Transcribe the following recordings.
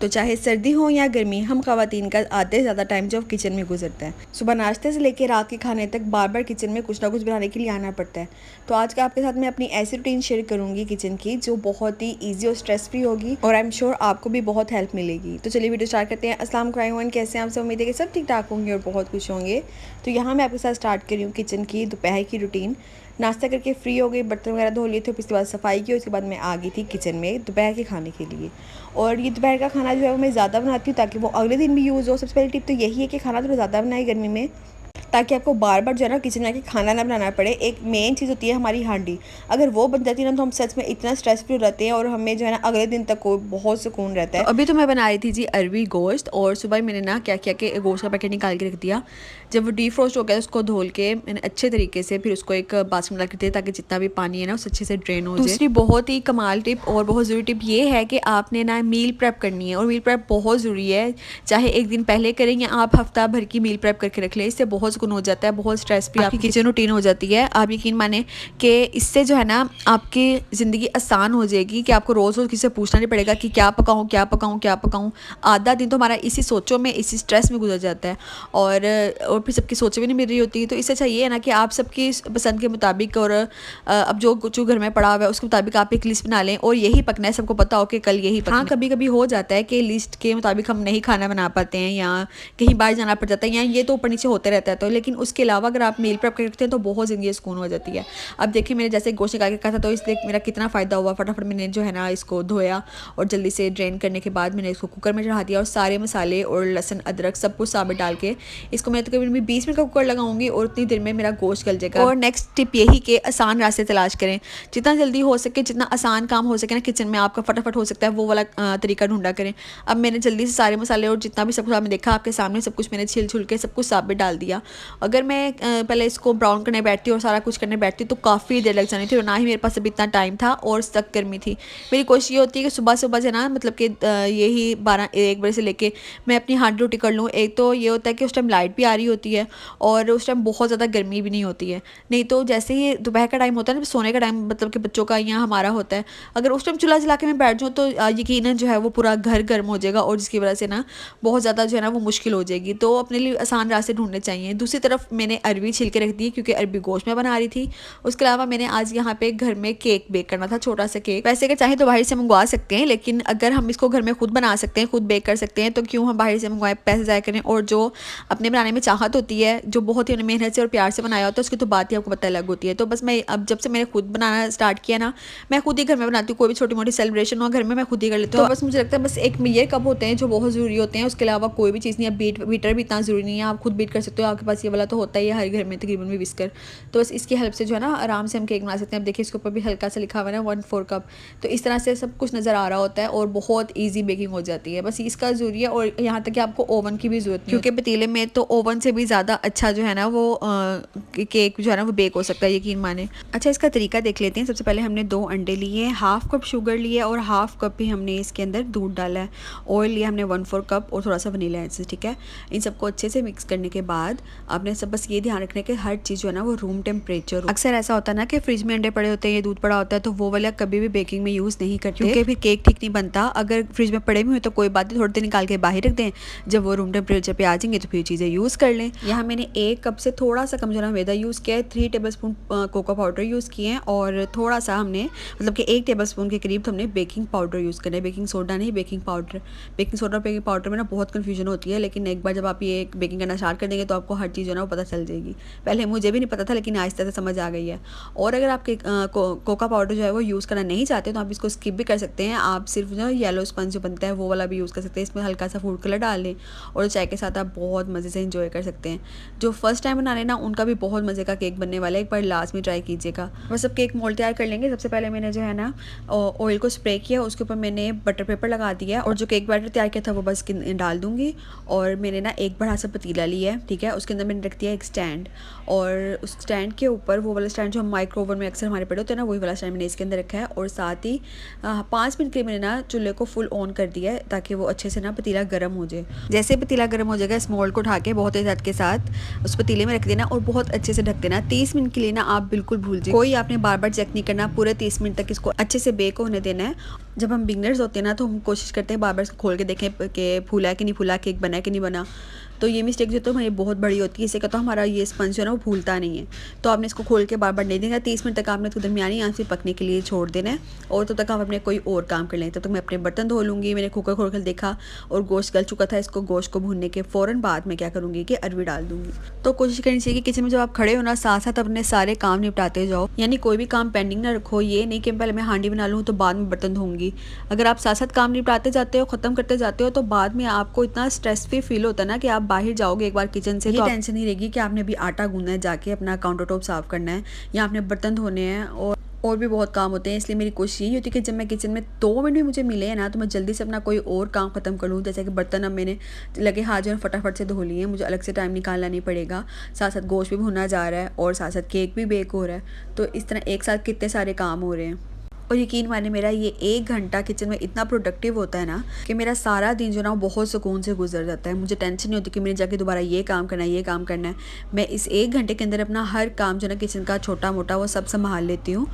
तो चाहे सर्दी हो या गर्मी, हम ख़वातीन का आधे ज़्यादा टाइम जो किचन में गुजरता है। सुबह नाश्ते से लेकर रात के खाने तक बार बार किचन में कुछ ना कुछ बनाने के लिए आना पड़ता है। तो आज का आपके साथ मैं अपनी ऐसी रूटीन शेयर करूंगी किचन की जो बहुत ही ईजी और स्ट्रेस फ्री होगी, और आई एम श्योर आपको भी बहुत हेल्प मिलेगी। तो चलिए वीडियो स्टार्ट करते हैं। अस्सलाम वालेकुम, कैसे हैं आप सब? उम्मीद है कि सब ठीक ठाक होंगे और बहुत खुश होंगे। तो यहाँ मैं आपके साथ स्टार्ट कर रही हूँ किचन की दोपहर की रूटीन। नाश्ता करके फ्री हो गई, बर्तन वगैरह धो लिए थे, फिर उसके बाद सफाई की, उसके बाद मैं आ गई थी किचन में दोपहर के खाने के लिए। और ये दोपहर का खाना जो है वो मैं ज़्यादा बनाती हूँ ताकि वो अगले दिन भी यूज़ हो। सबसे पहली टिप तो यही है कि खाना थोड़ा ज़्यादा बनाए गर्मी में, ताकि आपको बार बार जो है ना किचन में आके खाना ना बनाना पड़े। एक मेन चीज़ होती है हमारी हांडी, अगर वो बन जाती है ना तो हम सच में इतना स्ट्रेस फ्री रहते हैं और हमें जो है ना अगले दिन तक को बहुत सुकून रहता है। तो अभी तो मैं बना रही थी जी अरबी गोश्त, और सुबह मैंने ना क्या किया कि गोश्त का पैकेट निकाल के रख दिया। जब वो डीफ्रोस्ट हो गया उसको धोल के मैंने अच्छे तरीके से फिर उसको एक बास्केट में रख दिया ताकि जितना भी पानी है ना उस अच्छे से ड्रेन हो जाए। दूसरी बहुत ही कमाल टिप और बहुत ज़रूरी टिप ये है कि आपने ना मील प्रेप करनी है, और मील प्रेप बहुत ज़रूरी है। चाहे एक दिन पहले करें या आप हफ्ता भर की मील प्रेप करके रख लें, इससे बहुत सुकून हो जाता है, बहुत स्ट्रेस फ्री आपकी किचन रूटीन हो जाती है। आप यकीन माने कि इससे जो है ना आपकी ज़िंदगी आसान हो जाएगी कि आपको रोज़ रोज़ किसी से पूछना नहीं पड़ेगा कि क्या पकाऊँ क्या पकाऊँ क्या पकाऊँ। आधा दिन तो हमारा इसी सोचों में इसी स्ट्रेस में गुजर जाता है, और फिर सबकी सोचें भी नहीं मिल रही होती। तो इससे अच्छा ये है ना कि आप सबकी पसंद के मुताबिक और अब जो कुछ घर में पड़ा हुआ है उसके मुताबिक आप एक लिस्ट बना लें, और यही पकना है, सबको पता हो कि कल यही पकना। हाँ, कभी कभी हो जाता है कि लिस्ट के मुताबिक हम नहीं खाना बना पाते हैं या कहीं बाहर जाना पड़ जाता है, या ये तो ऊपर नीचे होते रहता है। तो लेकिन उसके अलावा अगर आप मील प्रेप कर रखते हैं तो बहुत ज़िंदगी सुकून हो जाती है। अब देखिए मैंने जैसे गोश्त निकाल के कहा था तो इसलिए मेरा कितना फ़ायदा हुआ। फटाफट मैंने जो है ना इसको धोया और जल्दी से ड्रेन करने के बाद मैंने इसको कुकर में चढ़ा दिया, और सारे मसाले और लहसुन अदरक सब कुछ साबित डाल के इसको मैं तकरीबन 20 मिनट का कुकर लगाऊंगी, और उतनी देर में मेरा गोश्त गल जाएगा। और नेक्स्ट टिप यही कि आसान रास्ते तलाश करें, जितना जल्दी हो सके, जितना आसान काम हो सके ना किचन में आपका फटाफट हो सकता है, वो वाला तरीका ढूंढा करें। अब मैंने जल्दी से सारे मसाले और जितना भी सब कुछ आपने देखा आपके सामने सब कुछ मैंने छिल छुल के सब कुछ साबित डाल दिया। अगर मैं पहले इसको ब्राउन करने बैठती और सारा कुछ करने बैठती तो काफ़ी देर लग जानी थी, और ना ही मेरे पास अभी इतना टाइम था और सख्त गर्मी थी। मेरी कोशिश ये होती है कि सुबह सुबह जो ना मतलब कि यही 12-1 बजे से लेके मैं अपनी हांडी रोटी कर लूँ। एक तो ये होता है कि उस टाइम लाइट भी आ रही होती है और उस टाइम बहुत ज़्यादा गर्मी भी नहीं होती है। नहीं तो जैसे ही दोपहर का टाइम होता है ना, सोने का टाइम मतलब कि बच्चों का या हमारा होता है, अगर उस टाइम चूल्हा जला के मैं बैठ जाऊँ तो यकीनन जो है वो पूरा घर गर्म हो जाएगा, और जिसकी वजह से ना बहुत ज़्यादा जो है ना वो मुश्किल हो जाएगी। तो अपने लिए आसान रास्ते ढूंढने चाहिए। दूसरी तरफ मैंने अरबी छिल के रख दी क्योंकि अरबी गोश्त में बना रही थी। उसके अलावा मैंने आज यहाँ पे घर में केक बेक करना था, छोटा सा केक। वैसे अगर चाहे तो बाहर से मंगवा सकते हैं, लेकिन अगर हम इसको घर में खुद बना सकते हैं, खुद बेक कर सकते हैं, तो क्यों हम बाहर से मंगवाएं, पैसे ज़ाया करें। और जो अपने बनाने में चाहत होती है, जो बहुत ही मेहनत से और प्यार से बनाया होता है, उसकी तो बात ही आपको पता अलग होती है। तो बस मैं अब जब से मैंने खुद बनाना स्टार्ट किया ना, मैं खुद ही घर में बनाती हूँ। कोई भी छोटी मोटी सेलिब्रेशन हो घर में मैं खुद ही कर लेती हूँ। तो बस मुझे लगता है बस एक ये कप होते हैं जो बहुत ज़रूरी होते हैं, उसके अलावा कोई भी चीज़ नहीं है। बीटर भी इतना ज़रूरी नहीं है, आप खुद बीट कर सकते हो, आपके पास ये वाला तो होता ही है हर घर में तकरीबन भी विस्कर। तो बस इसकी हेल्प से जो है ना आराम से हम केक बना सकते हैं। अब देखिए इसके ऊपर भी हल्का सा लिखा हुआ है ना 1/4 कप, तो इस तरह से सब कुछ नज़र आ रहा होता है और बहुत ईजी बेकिंग हो जाती है। बस इसका ज़रूरी है, और यहाँ तक कि आपको ओवन की भी ज़रूरत नहीं, क्योंकि पतीले में तो ओवन से भी ज़्यादा अच्छा जो है ना वो केक जो है ना वो बेक हो सकता है, यकीन माने। अच्छा, इसका तरीका देख लेते हैं। सबसे पहले हमने 2 अंडे लिए, हाफ कप शुगर लिए और हाफ कप ही हमने इसके अंदर दूध डाला है। ऑयल लिया हमने 1/4 कप और थोड़ा सा वनीला एसेंस, ठीक है। इन सबको अच्छे से मिक्स करने के बाद आपने सब बस ये ध्यान रखना है कि हर चीज़ जो है ना वो रूम टेम्परेचर हो। अक्सर ऐसा होता है ना कि फ्रिज में अंडे पड़े होते हैं या दूध पड़ा होता है, तो वो वाला कभी भी बेकिंग में यूज़ नहीं करते, क्योंकि फिर केक ठीक नहीं बनता। अगर फ्रिज में पड़े भी हुए तो कोई बात नहीं, थोड़ी देर निकाल के बाहर रख दें, जब वो रूम टेम्परेचर पे आ जाएंगे तो फिर चीज़ें यूज़ कर लें। यहाँ मैंने 1 कप से थोड़ा सा कम जो है मैदा यूज़ किया है, 3 टेबलस्पून कोको पाउडर यूज़ किए हैं, और थोड़ा सा हमने मतलब कि 1 टेबलस्पून के करीब हमने बेकिंग पाउडर यूज़ करना है। बेकिंग सोडा नहीं, बेकिंग पाउडर। बेकिंग सोडा और बेकिंग पाउडर में ना बहुत कन्फ्यूजन होती है, लेकिन एक बार जब आप ये बेकिंग करना स्टार्ट कर देंगे तो आपको हर चीज़ जो है ना वो पता चल जाएगी। पहले मुझे भी नहीं पता था, लेकिन आहिस्ता से समझ आ गई है। और अगर आपके कोका पाउडर जो है वो यूज़ करना नहीं चाहते तो आप इसको स्किप भी कर सकते हैं। आप सिर्फ जो येलो स्पंज जो बनता है वो वाला भी यूज़ कर सकते हैं। इसमें हल्का सा फूड कलर डाल लें और चाय के साथ आप बहुत मज़े से इंजॉय कर सकते हैं। जो फर्स्ट टाइम बना रहे ना उनका भी बहुत मज़े का केक बनने वाला है, एक बार लास्ट में ट्राई कीजिएगा। बस सब केक मोल्ड तैयार कर लेंगे। सबसे पहले मैंने जो है ना ऑयल को स्प्रे किया, उसके ऊपर मैंने बटर पेपर लगा दिया, और जो केक बैटर तैयार किया था वो बस डाल दूँगी। और मैंने ना एक बड़ा सा पतीला लिया है, ठीक है। उसके अंदर मैंने रख दिया एक स्टैंड, और उस स्टैंड के ऊपर वो वाला स्टैंड जो हम माइक्रो ओवन में अक्सर हमारे पड़े होते हैं ना, वही वाला स्टैंड मैंने इसके अंदर रखा है। और साथ ही 5 मिनट के लिए मैंने ना चूल्हे को फुल ऑन कर दिया है ताकि वो अच्छे से ना पतीला गर्म हो जाए। जैसे पतीला गर्म हो जाएगा, इस मोल्ड को उठा के बहुत तेज के साथ उस पतीले में रख देना और बहुत अच्छे से ढक देना। 30 मिनट के लिए ना आप बिल्कुल भूल जाइए, कोई आपने बार बार चेक नहीं करना, पूरे 30 मिनट तक इसको अच्छे से बेक होने देना है। जब हम बिगनर्स होते हैं ना तो हम कोशिश करते हैं बार बार इसको खोल के देखें कि फूला है कि नहीं फूला, केक बना है कि नहीं बना। तो ये मिस्टेक जो तो हमारी बहुत बड़ी होती है। इससे क्या तो हमारा ये स्पंज जो है ना वो फूलता नहीं है। तो आपने इसको खोल के बार बार नहीं देना, 30 मिनट तक आपने इसको दरमियानी आंच पे पकने के लिए छोड़ देना है। और तब तक आप अपने कोई और काम कर लें। तब तक मैं अपने बर्तन धो लूँगी। मैंने कुकर खोल कर देखा और गोश्त गल चुका था। इसको गोश्त को भूनने के फ़ौरन बाद मैं क्या करूँगी कि अरवी डाल दूँगी। तो कोशिश करनी चाहिए कि किचन में जब आप खड़े हो ना साथ साथ अपने सारे काम निपटाते जाओ, यानी कोई भी काम पेंडिंग ना रखो। ये नहीं कि पहले मैं हांडी बना लूँ तो बाद में बर्तन धोऊंगी। अगर आप साथ साथ काम निपटाते जाते हो, ख़त्म करते जाते हो, तो बाद में आपको इतना स्ट्रेस फ्री फील होता है ना कि आप बाहर जाओगे एक बार किचन से, ये तो टेंशन नहीं रहेगी कि आपने अभी आटा गूंदना है, जाके अपना काउंटर टॉप साफ़ करना है या आपने बर्तन धोने हैं और भी बहुत काम होते हैं। इसलिए मेरी कोशिश यही होती है कि जब मैं किचन में 2 मिनट भी मुझे मिले हैं ना तो मैं जल्दी से अपना कोई और काम ख़त्म कर लूँ। जैसे कि बर्तन अब मैंने लगे हाथ जो है फटाफट से धो लिए हैं, मुझे अलग से टाइम निकालना नहीं पड़ेगा। साथ साथ गोश्त भी भुना जा रहा है और साथ साथ केक भी बेक हो रहा है। तो इस तरह एक साथ कितने सारे काम हो रहे हैं। और यकीन माने मेरा ये 1 घंटा किचन में इतना प्रोडक्टिव होता है ना कि मेरा सारा दिन जो ना बहुत सुकून से गुजर जाता है। मुझे टेंशन नहीं होती कि मैंने जाके दोबारा ये काम करना है, ये काम करना है। मैं इस 1 घंटे के अंदर अपना हर काम जो ना किचन का छोटा मोटा वो सब संभाल लेती हूँ।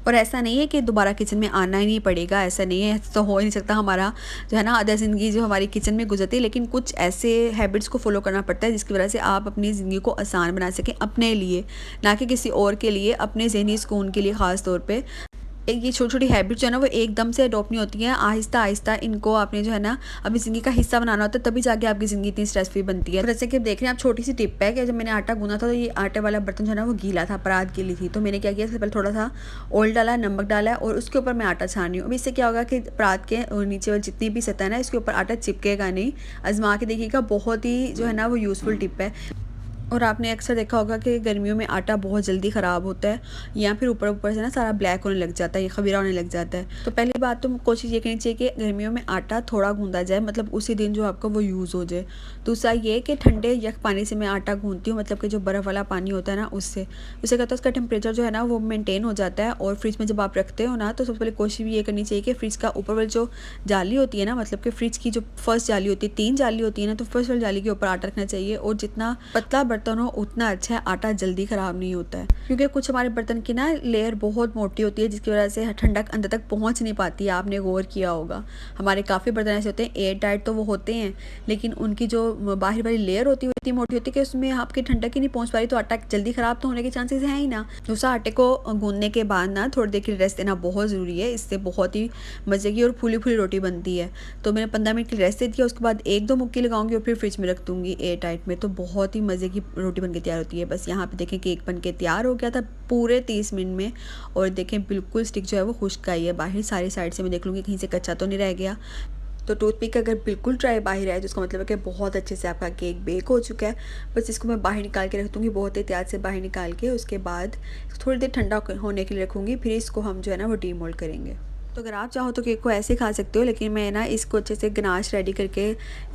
और ऐसा नहीं है कि दोबारा किचन में आना ही नहीं पड़ेगा, ऐसा नहीं है, तो हो ही नहीं सकता। हमारा जो है ना आधा ज़िंदगी जो हमारी किचन में गुजरती है, लेकिन कुछ ऐसे हैबिट्स को फॉलो करना पड़ता है जिसकी वजह से आप अपनी ज़िंदगी को आसान बना सकें अपने लिए, ना कि किसी और के लिए, अपने ज़हनी सुकून के लिए ख़ास तौर पे। एक ये छोटी-छोटी हैबिट जो है ना वो एकदम से अडॉप्ट नहीं होती हैं, आहिस्ता-आहिस्ता इनको आपने जो है ना अपनी ज़िंदगी का हिस्सा बनाना होता है, तभी जाके आपकी ज़िंदगी इतनी स्ट्रेस फ्री बनती है। तो जैसे कि आप देख रहे हैं, आप छोटी-सी टिप है कि जब मैंने आटा गूँधा था तो ये आटे वाला बर्तन जो है ना वो गीला था, परात गीली थी। तो मैंने क्या किया, सबसे पहले थोड़ा-सा ऑयल डाला, नमक डाला और उसके ऊपर मैं आटा छान रही हूँ। अब इससे क्या होगा कि परात के नीचे वाली जितनी भी सतह है ना इसके ऊपर आटा चिपकेगा नहीं। आज़मा के देखिएगा, बहुत ही जो है ना वो यूज़फुल टिप है। और आपने अक्सर देखा होगा कि गर्मियों में आटा बहुत जल्दी ख़राब होता है या फिर ऊपर से ना सारा ब्लैक होने लग जाता है, ये खमीरा होने लग जाता है। तो पहली बात तो कोशिश ये करनी चाहिए कि गर्मियों में आटा थोड़ा गूंदा जाए, मतलब उसी दिन जो आपका वो यूज़ हो जाए। दूसरा ये कि ठंडे यख पानी से मैं आटा गूंदती हूँ, मतलब कि जो बर्फ़ वाला पानी होता है ना उससे कहता है उसका टेम्परेचर जो है ना वो मेनटेन हो जाता है। और फ्रिज में जब आप रखते हो ना तो सबसे पहले कोशिश भी ये करनी चाहिए कि फ्रिज का ऊपर वाली जो जाली होती है ना, मतलब कि फ्रिज की जो फर्स्ट जाली होती है, 3 जाली होती है ना, तो फर्स्ट वाली जाली के ऊपर आटा रखना चाहिए। और जितना पतला बर्तन हो उतना अच्छा है, आटा जल्दी ख़राब नहीं होता है। क्योंकि कुछ हमारे बर्तन की ना लेयर बहुत मोटी होती है जिसकी वजह से ठंडक अंदर तक पहुंच नहीं पाती है। आपने गौर किया होगा, हमारे काफ़ी बर्तन ऐसे होते हैं, एयर टाइट तो वो होते हैं, लेकिन उनकी जो बाहर वाली लेयर होती है वो इतनी मोटी होती है कि उसमें आपकी ठंडक ही नहीं पहुंच पा रही, तो आटा जल्दी ख़राब तो होने के चांसेस हैं ही ना। दूसरा, आटे को गूंदने के बाद ना थोड़ी देर के लिए रेस्ट देना बहुत ज़रूरी है। इससे बहुत ही मज़े की और फूली फूली रोटी बनती है। तो मैंने 15 मिनट की रेस्ट दे दिया, उसके बाद 1-2 मुक्की लगाऊंगी और फिर फ्रिज में रख दूँगी एयर टाइट में, तो बहुत ही मज़े की रोटी बन के तैयार होती है। बस यहाँ पे देखें केक बन के तैयार हो गया था पूरे 30 मिनट में। और देखें बिल्कुल स्टिक जो है वो खुश्क आई है, बाहर सारी साइड से मैं देख लूँगी कहीं से कच्चा तो नहीं रह गया। तो टूथपिक अगर बिल्कुल ड्राई बाहर आए तो उसका मतलब है कि बहुत अच्छे से आपका केक बेक हो चुका है। बस इसको मैं बाहर निकाल के रख दूँगी, बहुत एहतियात से बाहर निकाल के। उसके बाद थोड़ी देर ठंडा होने के लिए रखूँगी, फिर इसको हम जो है ना वो डीमोल्ड करेंगे। तो अगर आप चाहो तो केक को ऐसे खा सकते हो, लेकिन मैं ना इसको अच्छे से गनाश रेडी करके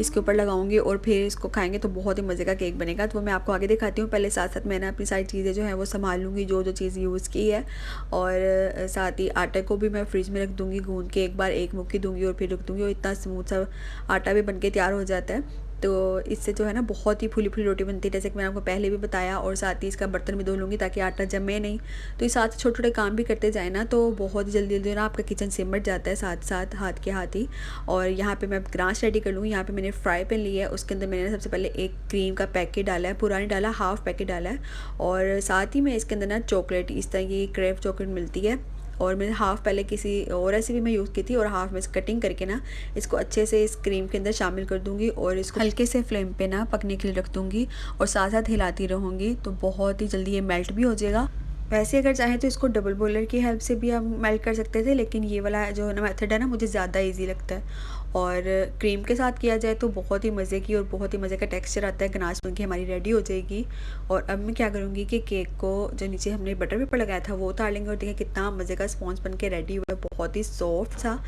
इसके ऊपर लगाऊंगी और फिर इसको खाएंगे तो बहुत ही मज़े का केक बनेगा। तो वो मैं आपको आगे दिखाती हूँ। पहले साथ साथ मैं ना अपनी सारी चीज़ें जो है वो संभाल लूँगी, जो जो चीज़ यूज़ की है। और साथ ही आटे को भी मैं फ्रिज में रख दूँगी, गूँध के एक बार एक मुट्ठी दूँगी और फिर रख दूँगी, और इतना स्मूथ सा आटा भी बन के तैयार हो जाता है। तो इससे जो है ना बहुत ही फूली फूली रोटी बनती है, जैसे कि मैंने आपको पहले भी बताया। और साथ ही इसका बर्तन भी धो लूँगी ताकि आटा जमे नहीं। तो ये साथ छोटे छोटे काम भी करते जाए ना तो बहुत ही जल्दी जल्दी ना आपका किचन सिमट जाता है साथ साथ हाथ के हाथ ही। और यहाँ पे मैं ग्रास रेडी कर लूँगी। यहाँ पे मैंने फ्राई पैन लिया है, उसके अंदर मैंने सबसे पहले एक क्रीम का पैकेट डाला है, पूरा नहीं डाला, हाफ़ पैकेट डाला है। और साथ ही मैं इसके अंदर ना चॉकलेट, इस तरह की क्रेव चॉकलेट मिलती है, और मैंने हाफ़ पहले किसी और रेसिपी में यूज़ की थी, और हाफ़ में कटिंग करके ना इसको अच्छे से इस क्रीम के अंदर शामिल कर दूंगी और इसको हल्के से फ्लेम पे ना पकने के लिए रख दूंगी और साथ साथ हिलाती रहूँगी। तो बहुत ही जल्दी ये मेल्ट भी हो जाएगा। वैसे अगर चाहें तो इसको डबल बॉयलर की हेल्प से भी हम मेल्ट कर सकते थे, लेकिन ये वाला जो ना मेथड है ना मुझे ज़्यादा ईजी लगता है। और क्रीम के साथ किया जाए तो बहुत ही मज़े की और बहुत ही मज़े का टेक्सचर आता है। गनाश बन के हमारी रेडी हो जाएगी। और अब मैं क्या करूँगी कि केक को जो नीचे हमने बटर पेपर लगाया था वो उतार लेंगे, और देखें कितना मज़े का स्पॉन्ज बन के रेडी हुआ है, बहुत ही सॉफ्ट सा।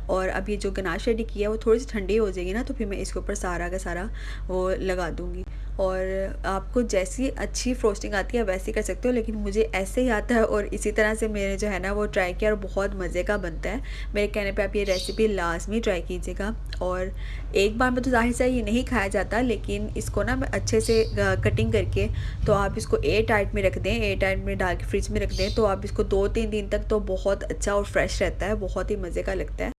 और अब ये जो गनाश रेडी किया है वो थोड़ी सी ठंडी हो जाएगी ना, तो फिर मैं इसके ऊपर सारा का सारा वो लगा दूँगी। और आपको जैसी अच्छी फ्रोस्टिंग आती है वैसे कर सकते हो, लेकिन मुझे ऐसे ही आता है और इसी तरह से मैंने जो है ना वो ट्राई किया और बहुत मज़े का बनता है। मेरे कहने पे आप ये रेसिपी लाजमी ट्राई कीजिएगा। और एक बार में तो ज़ाहिर से ये नहीं खाया जाता, लेकिन इसको ना मैं अच्छे से कटिंग करके, तो आप इसको एयर टाइट में रख दें, एयर टाइट में डाल के फ्रिज में रख दें, तो आप इसको 2-3 दिन तक तो बहुत अच्छा और फ्रेश रहता है, बहुत ही मज़े का लगता है।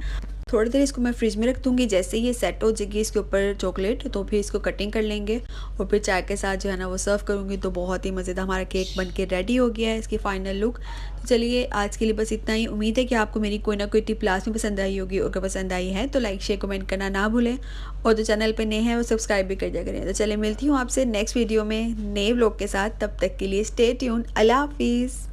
थोड़ी देर इसको मैं फ्रिज में रख दूँगी। जैसे ही ये सेट हो जाएगी इसके ऊपर चॉकलेट, तो फिर इसको कटिंग कर लेंगे और फिर चाय के साथ जो है ना वो सर्व करूँगी। तो बहुत ही मज़ेदार हमारा केक बन के रेडी हो गया है, इसकी फ़ाइनल लुक। तो चलिए आज के लिए बस इतना ही। उम्मीद है कि आपको मेरी कोई ना कोई टिप लास्ट में पसंद आई होगी, और अगर पसंद आई है तो लाइक शेयर कमेंट करना ना भूलें, और जो चैनल पे नए हैं वो सब्सक्राइब भी कर दिया करें। तो चलिए मिलती हूँ आपसे नेक्स्ट वीडियो में नए व्लॉग के साथ। तब तक के लिए स्टे ट्यून। अल्लाह हाफिज़।